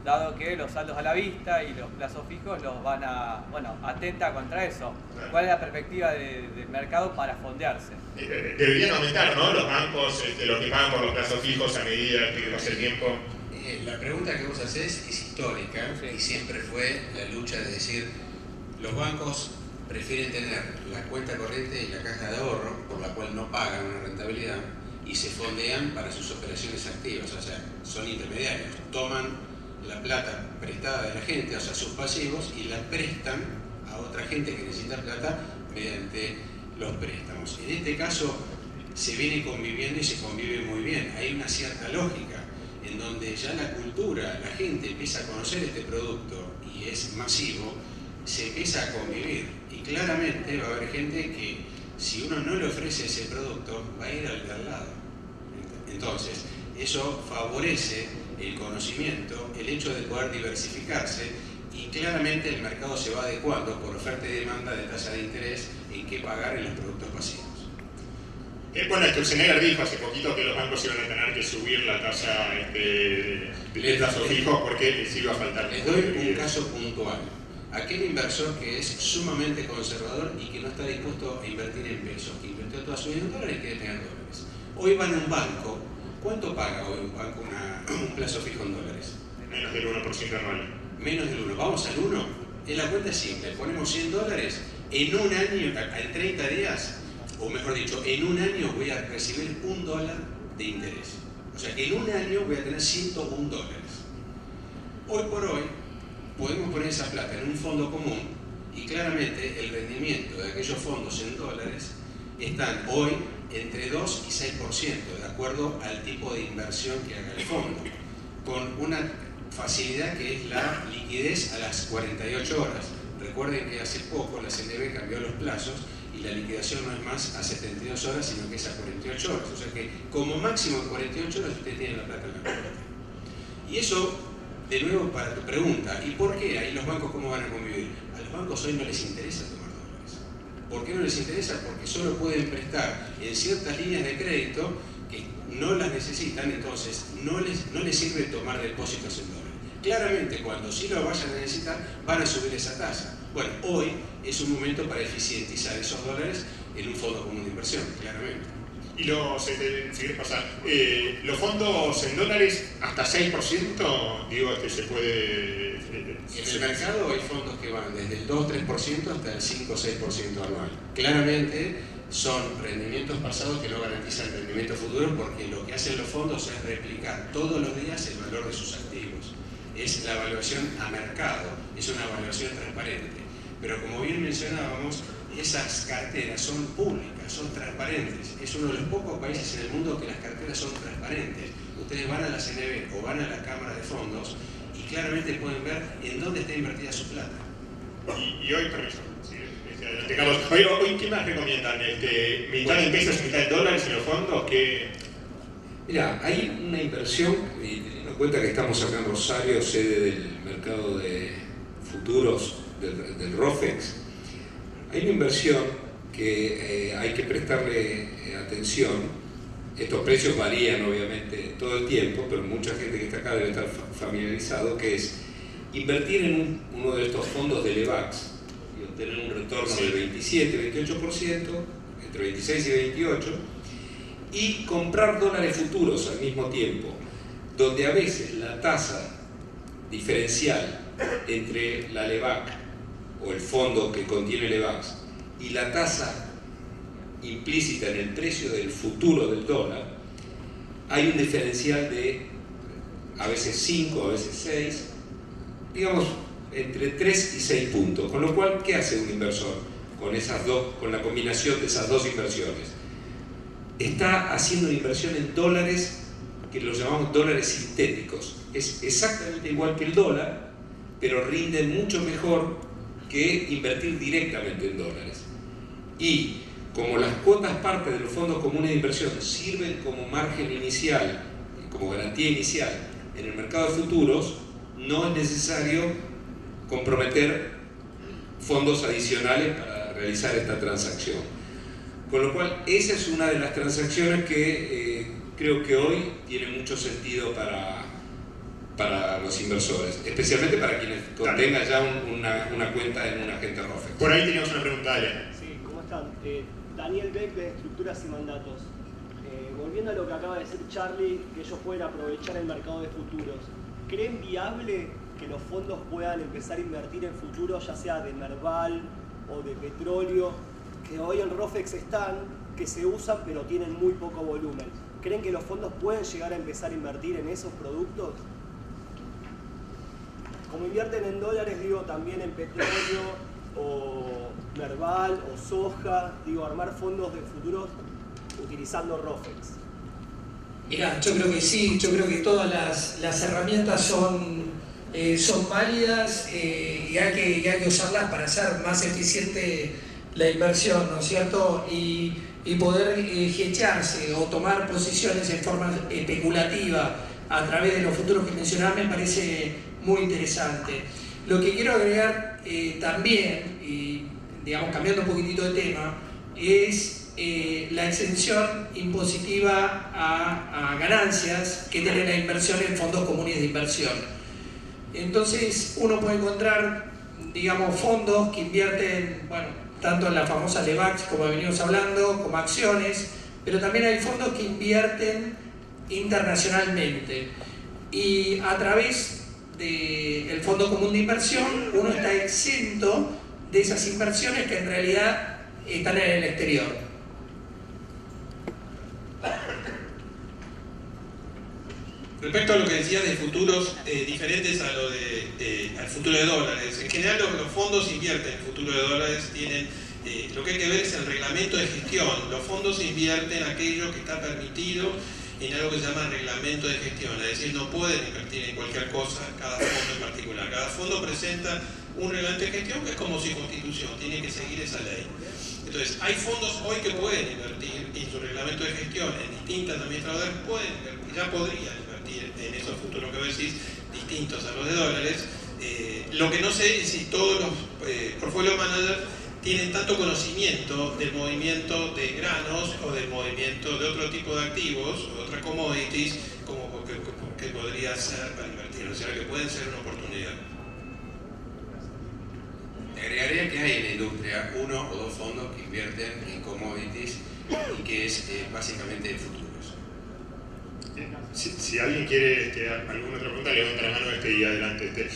dado que los saldos a la vista y los plazos fijos los van a, atenta contra eso. ¿Cuál es la perspectiva del mercado para fondearse? Deberían aumentar, ¿no? Los bancos, los que pagan por los plazos fijos a medida que pasa el tiempo. La pregunta que vos hacés es histórica, sí, y siempre fue la lucha de decir los bancos prefieren tener la cuenta corriente y la caja de ahorro, por la cual no pagan una rentabilidad, y se fondean para sus operaciones activas, o sea, son intermediarios, toman la plata prestada de la gente, o sea, sus pasivos, y la prestan a otra gente que necesita plata mediante los préstamos. En este caso se viene conviviendo y se convive muy bien, hay una cierta lógica en donde ya la cultura, la gente empieza a conocer este producto y es masivo, se empieza a convivir, y claramente va a haber gente que si uno no le ofrece ese producto va a ir al de al lado. Entonces eso favorece el conocimiento, el hecho de poder diversificarse, y claramente el mercado se va adecuando por oferta y demanda de tasa de interés en qué pagar en los productos pasivos. Bueno, Sturzenegger dijo hace poquito que los bancos iban a tener que subir la tasa de plazos fijos porque les iba a faltar. Les doy un caso puntual. Aquel inversor que es sumamente conservador y que no está dispuesto a invertir en pesos, que invirtió toda su vida en dólares y quiere tener dólares. Hoy va a un banco. ¿Cuánto paga hoy un banco un plazo fijo en dólares? Menos del 1% anual. Menos del 1%. ¿Vamos al 1%? La cuenta es simple, ponemos $100, en un año, en 30 días, o mejor dicho, en un año voy a recibir $1 de interés. O sea que en un año voy a tener $101. Hoy por hoy podemos poner esa plata en un fondo común y claramente el rendimiento de aquellos fondos en dólares están hoy entre 2 y 6%, de acuerdo al tipo de inversión que haga el fondo, con una facilidad que es la liquidez a las 48 horas. Recuerden que hace poco la CNB cambió los plazos y la liquidación no es más a 72 horas, sino que es a 48 horas. O sea que como máximo en 48 horas usted tiene la plata en la cuenta. Y eso, de nuevo, para tu pregunta, ¿y por qué? Ahí los bancos, ¿cómo van a convivir? A los bancos hoy no les interesa tomar dólares. ¿Por qué no les interesa? Porque solo pueden prestar en ciertas líneas de crédito que no las necesitan, entonces no les sirve tomar depósitos en dólares. Claramente, cuando sí lo vayan a necesitar, van a subir esa tasa. Bueno, hoy es un momento para eficientizar esos dólares en un fondo común de inversión, claramente. Y los fondos en dólares hasta 6%, digo, se puede... En el mercado hay fondos que van desde el 2-3% hasta el 5-6% anual. Claramente son rendimientos pasados que no garantizan rendimientos futuros, porque lo que hacen los fondos es replicar todos los días el valor de sus activos. Es la evaluación a mercado, es una evaluación transparente. Pero como bien mencionábamos, esas carteras son públicas, son transparentes. Es uno de los pocos países en el mundo que las carteras son transparentes. Ustedes van a la CNB o van a la Cámara de Fondos y claramente pueden ver en dónde está invertida su plata. Y hoy, permiso, sí, Carlos, hoy ¿qué más recomiendan? ¿Mitad en pesos y mitad en dólares en los fondos? Mira, hay una inversión, y teniendo en cuenta que estamos acá en Rosario, sede del mercado de futuros del ROFEX, hay una inversión que hay que prestarle atención. Estos precios varían obviamente todo el tiempo, pero mucha gente que está acá debe estar familiarizado, que es invertir en uno de estos fondos de LEVAX y obtener un retorno del 27-28%, entre 26 y 28%, y comprar dólares futuros al mismo tiempo, donde a veces la tasa diferencial entre la LEVAC o el fondo que contiene LEVAX y la tasa implícita en el precio del futuro del dólar, hay un diferencial de a veces 5, a veces 6, digamos entre 3 y 6 puntos. Con lo cual, ¿qué hace un inversor con la combinación de esas dos inversiones? Está haciendo una inversión en dólares que los llamamos dólares sintéticos. Es exactamente igual que el dólar, pero rinde mucho mejor que invertir directamente en dólares. Y como las cuotas parte de los fondos comunes de inversión sirven como margen inicial, como garantía inicial en el mercado de futuros, no es necesario comprometer fondos adicionales para realizar esta transacción. Con lo cual, esa es una de las transacciones que creo que hoy tiene mucho sentido para los inversores, especialmente para quienes tengan ya una cuenta en un agente ROFEX. Por ahí teníamos una pregunta, Ale. Sí, ¿cómo están? Daniel Beck de Estructuras y Mandatos. Volviendo a lo que acaba de decir Charlie, que ellos pueden aprovechar el mercado de futuros, ¿creen viable que los fondos puedan empezar a invertir en futuros, ya sea de Merval o de petróleo, que hoy en ROFEX están, que se usan pero tienen muy poco volumen? ¿Creen que los fondos pueden llegar a empezar a invertir en esos productos? Como invierten en dólares, digo, también en petróleo o Merval o soja, digo, armar fondos de futuros utilizando ROFEX. Mirá, yo creo que sí, yo creo que todas las herramientas son válidas y hay que usarlas para hacer más eficiente la inversión, ¿no es cierto? Y poder hedgearse o tomar posiciones en forma especulativa a través de los futuros que mencionaba me parece muy interesante. Lo que quiero agregar también, y digamos cambiando un poquitito de tema, es la exención impositiva a ganancias que tiene la inversión en fondos comunes de inversión. Entonces uno puede encontrar, digamos, fondos que invierten, bueno, tanto en la famosa LEVAX, como venimos hablando, como acciones, pero también hay fondos que invierten internacionalmente y a través del Fondo Común de Inversión, uno está exento de esas inversiones que en realidad están en el exterior. Respecto a lo que decía de futuros diferentes a lo al futuro de dólares, en general los fondos invierten en futuro de dólares, tienen lo que hay que ver es el reglamento de gestión. Los fondos invierten aquello que está permitido en algo que se llama reglamento de gestión, es decir, no pueden invertir en cualquier cosa, cada fondo en particular. Cada fondo presenta un reglamento de gestión que es como su constitución, tiene que seguir esa ley. Entonces, hay fondos hoy que pueden invertir en su reglamento de gestión, en distintas administradoras pueden invertir, ya podrían invertir en esos futuros que decís, distintos a los de dólares. Lo que no sé es si todos los portfolio managers tienen tanto conocimiento del movimiento de granos o del movimiento de otro tipo de activos o de otras commodities como que podría ser para invertir, o sea que pueden ser una oportunidad. Agregaría que hay en la industria uno o dos fondos que invierten en commodities y que es básicamente en futuros. Si alguien quiere alguna otra pregunta, levanta la mano y adelante.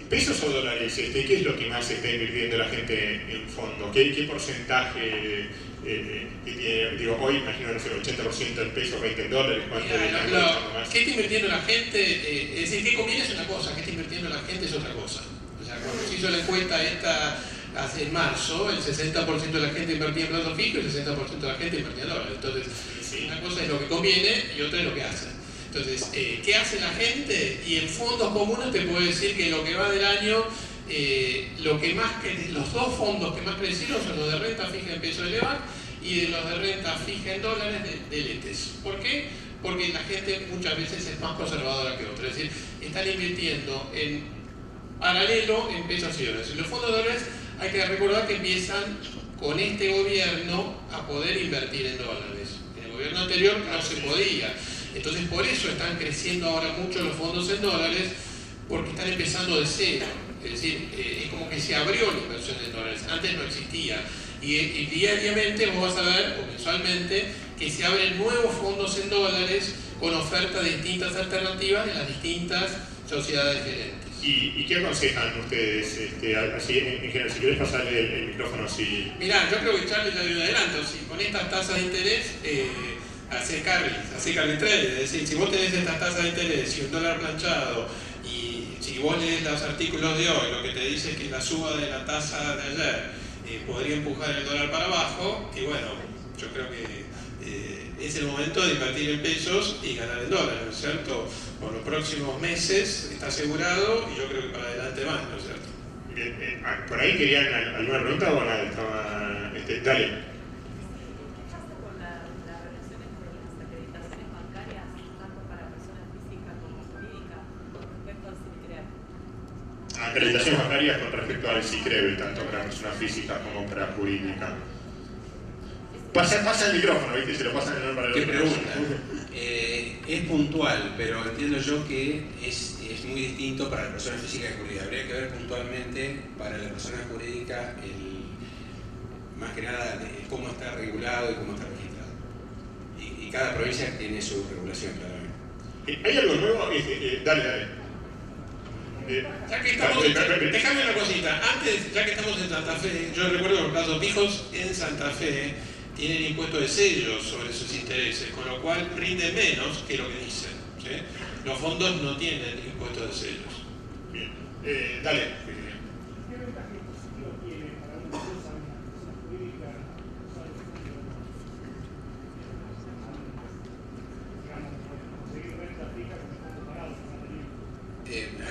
¿Pesos o dólares? ¿Qué es lo que más está invirtiendo la gente en fondo? ¿Qué porcentaje tiene? Digo, hoy imagino no sé, 80% en pesos, 20 en dólares. ¿Qué está invirtiendo la gente? Es decir, ¿qué conviene es una cosa? ¿Qué está invirtiendo la gente es otra cosa? O sea, cuando se hizo la encuesta esta en marzo, el 60% de la gente invertía en plazo fijo y el 60% de la gente invertía en dólares. Entonces, una cosa es lo que conviene y otra es lo que hacen. Entonces, ¿qué hace la gente? Y en fondos comunes te puedo decir que lo que va del año, los dos fondos que más crecieron son los de renta fija en peso de Lebac y de los de renta fija en dólares de Letes. ¿Por qué? Porque la gente muchas veces es más conservadora que otra. Es decir, están invirtiendo en paralelo en pesos y dólares. En los fondos de dólares hay que recordar que empiezan con este gobierno a poder invertir en dólares. En el gobierno anterior no se podía. Entonces por eso están creciendo ahora mucho los fondos en dólares, porque están empezando de cero. Es decir, es como que se abrió la inversión en dólares. Antes no existía. Y diariamente vos vas a ver, o mensualmente, que se abren nuevos fondos en dólares con oferta de distintas alternativas en las distintas sociedades gerentes. ¿Y qué aconsejan ustedes? Así, en general, si querés pasarle el micrófono así. Mirá, yo creo que Charlie ya dio un adelanto. Si con estas tasas de interés, hace carry trade. Es decir, si vos tenés estas tasas de interés y un dólar planchado, y si vos lees los artículos de hoy, lo que te dice es que la suba de la tasa de ayer podría empujar el dólar para abajo, y bueno, yo creo que es el momento de invertir en pesos y ganar en dólares, ¿no es cierto? Por los próximos meses está asegurado y yo creo que para adelante más, ¿no es cierto? Bien, ¿por ahí querían alguna pregunta o nada? Dale. Acreditaciones bancarias con respecto al SICREVE, tanto para persona física como para jurídica. Pasa el micrófono, ¿viste? Se lo pasan el nombre para ¿Qué pregunta? Es puntual, pero entiendo yo que es muy distinto para la persona física y jurídica. Habría que ver puntualmente para la persona jurídica, más que nada, cómo está regulado y cómo está registrado. Y cada provincia tiene su regulación, claramente. ¿Hay algo nuevo? Dale. Ya que estamos, déjame una cosita, antes, ya que estamos en Santa Fe, yo recuerdo que los plazos fijos en Santa Fe tienen impuesto de sellos sobre sus intereses, con lo cual rinden menos que lo que dicen, ¿sí? Los fondos no tienen impuesto de sellos. Bien, dale.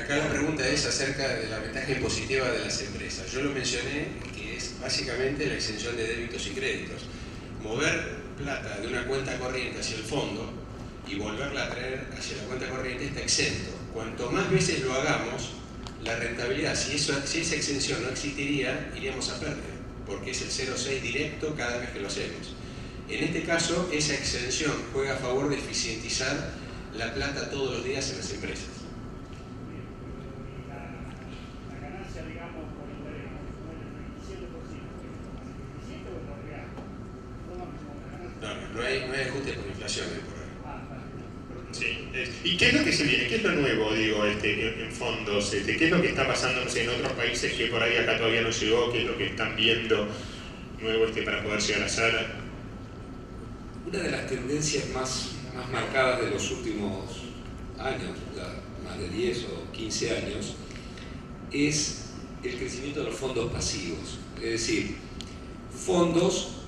Acá la pregunta es acerca de la ventaja impositiva de las empresas. Yo lo mencioné, que es básicamente la exención de débitos y créditos. Mover plata de una cuenta corriente hacia el fondo y volverla a traer hacia la cuenta corriente está exento. Cuanto más veces lo hagamos, la rentabilidad, si esa exención no existiría, iríamos a pérdida, porque es el 0,6 directo cada vez que lo hacemos. En este caso, esa exención juega a favor de eficientizar la plata todos los días en las empresas. No hay ajuste por inflación por ahora. Sí. ¿Y qué es lo que se viene? ¿Qué es lo nuevo, digo, en fondos? ¿Qué es lo que está pasando, no sé, en otros países que por ahí acá todavía no llegó? ¿Qué es lo que están viendo nuevo para poder llegar a ser? Una de las tendencias más marcadas de los últimos años, más de 10 o 15 años, es el crecimiento de los fondos pasivos. Es decir, fondos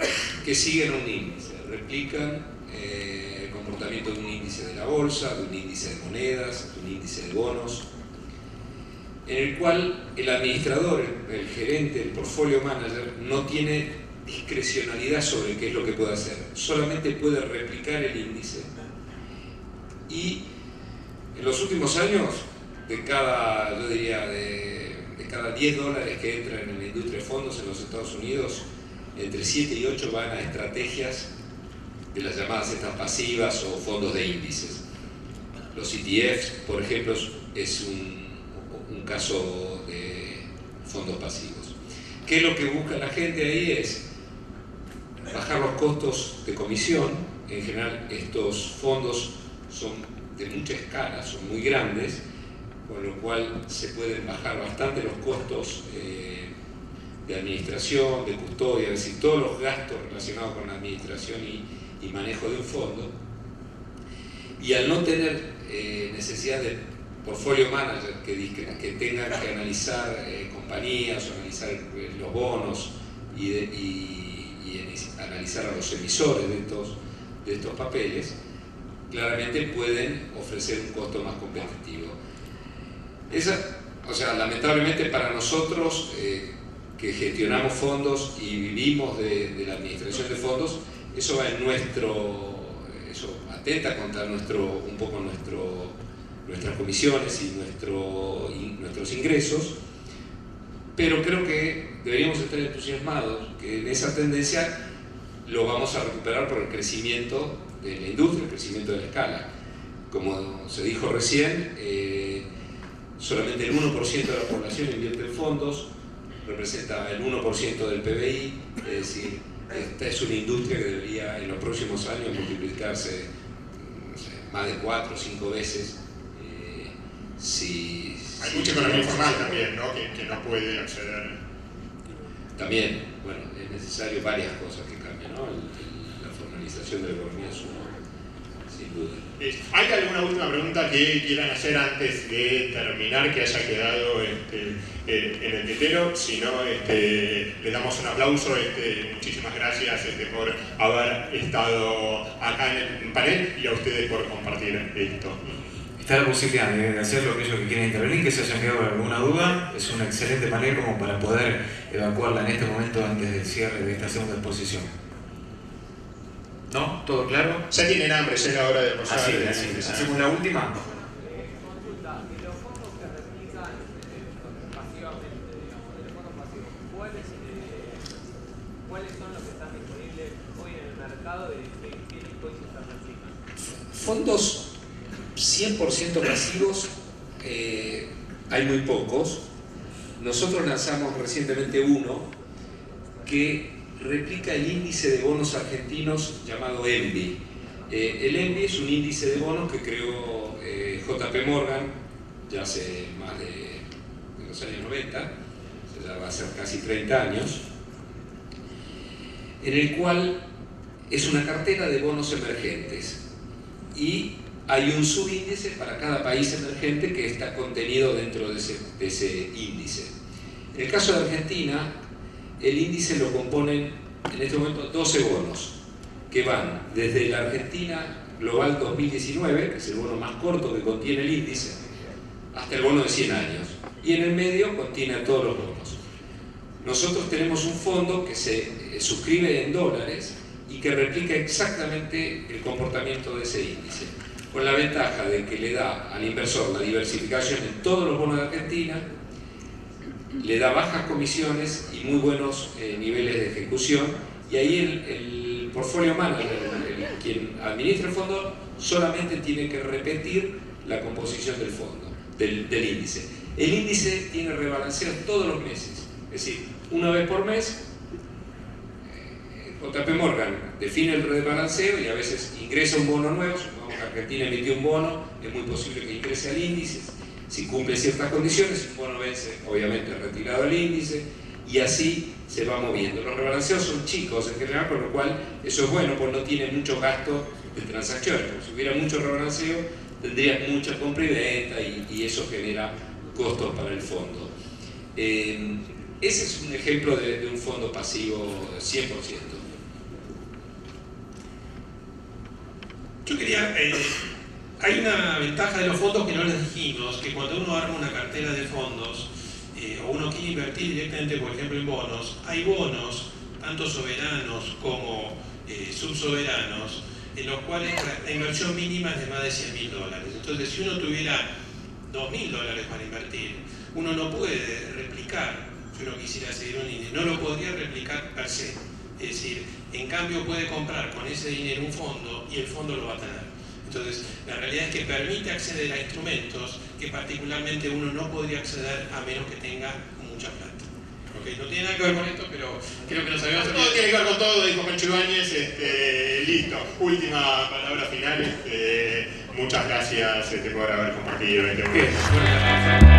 que siguen un índice, replican el comportamiento de un índice de la bolsa, de un índice de monedas, de un índice de bonos, en el cual el administrador, el gerente, el portfolio manager no tiene discrecionalidad sobre qué es lo que puede hacer, solamente puede replicar el índice. Y en los últimos años, de cada $10 que entran en la industria de fondos en los Estados Unidos, entre 7 y 8 van a estrategias de las llamadas estas pasivas o fondos de índices. Los ETFs, por ejemplo, es un caso de fondos pasivos. ¿Qué es lo que busca la gente ahí? Es bajar los costos de comisión. En general estos fondos son de mucha escala, son muy grandes, con lo cual se pueden bajar bastante los costos de administración, de custodia, es decir, todos los gastos relacionados con la administración y manejo de un fondo. Y al no tener necesidad de portfolio manager que tengan que analizar compañías o analizar los bonos y analizar a los emisores de estos papeles, claramente pueden ofrecer un costo más competitivo. Lamentablemente para nosotros que gestionamos fondos y vivimos de la administración de fondos, eso va en eso atenta contra nuestras comisiones y nuestros ingresos, pero creo que deberíamos estar entusiasmados que en esa tendencia lo vamos a recuperar por el crecimiento de la industria, el crecimiento de la escala. Como se dijo recién, solamente el 1% de la población invierte en fondos, representa el 1% del PBI, es decir, esta es una industria que debería en los próximos años multiplicarse, no sé, más de 4 o 5 veces. Hay mucha economía informal también, ¿no? Que no puede acceder. También, bueno, es necesario varias cosas que cambien, ¿no? La formalización de la economía es uno, sin duda. ¿Hay alguna última pregunta que quieran hacer antes de terminar, que haya quedado en el tintero? Si no, les damos un aplauso. Muchísimas gracias por haber estado acá en el panel y a ustedes por compartir esto. Está la posibilidad de hacerlo aquellos que quieren intervenir, que se hayan quedado alguna duda. Es un excelente panel como para poder evacuarla en este momento antes del cierre de esta segunda exposición. ¿No? ¿Todo claro? Ya tienen hambre, ya es la hora de almorzar. Así es. ¿Hacemos la última? Consulta, ¿y los fondos que replican pasivamente, digamos, de los fondos pasivos, cuáles son los que están disponibles hoy en el mercado y qué hipótesis replican? Fondos 100% pasivos hay muy pocos. Nosotros lanzamos recientemente uno que replica el índice de bonos argentinos llamado ENVI. El ENVI es un índice de bonos que creó JP Morgan ya hace más de los años 90, ya va a ser casi 30 años, en el cual es una cartera de bonos emergentes y hay un subíndice para cada país emergente que está contenido dentro de ese índice. En el caso de Argentina, el índice lo componen en este momento 12 bonos que van desde la Argentina Global 2019, que es el bono más corto que contiene el índice, hasta el bono de 100 años. Y en el medio contiene a todos los bonos. Nosotros tenemos un fondo que se suscribe en dólares y que replica exactamente el comportamiento de ese índice, con la ventaja de que le da al inversor la diversificación en todos los bonos de Argentina, le da bajas comisiones y muy buenos niveles de ejecución, y ahí el portfolio manager, quien administra el fondo, solamente tiene que repetir la composición del fondo, del índice. El índice tiene rebalanceo todos los meses, es decir, una vez por mes JP Morgan define el rebalanceo y a veces ingresa un bono nuevo, supongamos que Argentina emitió un bono, es muy posible que ingrese al índice, si cumple ciertas condiciones, un bono vence, obviamente retirado al índice, y así se va moviendo. Los rebalanceos son chicos en general, con lo cual eso es bueno, porque no tienen mucho gasto de transacciones. Porque si hubiera mucho rebalanceo, tendrías mucha compra y venta, y eso genera costos para el fondo. Ese es un ejemplo de un fondo pasivo 100%. Yo quería... hay una ventaja de los fondos que no les dijimos, que cuando uno arma una cartera de fondos, o uno quiere invertir directamente, por ejemplo, en bonos, hay bonos, tanto soberanos como subsoberanos, en los cuales la inversión mínima es de más de $100.000. Entonces, si uno tuviera $2.000 para invertir, uno no puede replicar, si uno quisiera seguir un índice, no lo podría replicar per se. Es decir, en cambio puede comprar con ese dinero un fondo y el fondo lo va a tener. Entonces, la realidad es que permite acceder a instrumentos que particularmente uno no podría acceder a menos que tenga mucha plata. Okay, no tiene nada que ver con esto, pero creo que nos habíamos olvidado. Todo tiene que ver con todo, dijo Pancho Ibáñez. Listo, última palabra final. Muchas gracias por haber compartido este momento.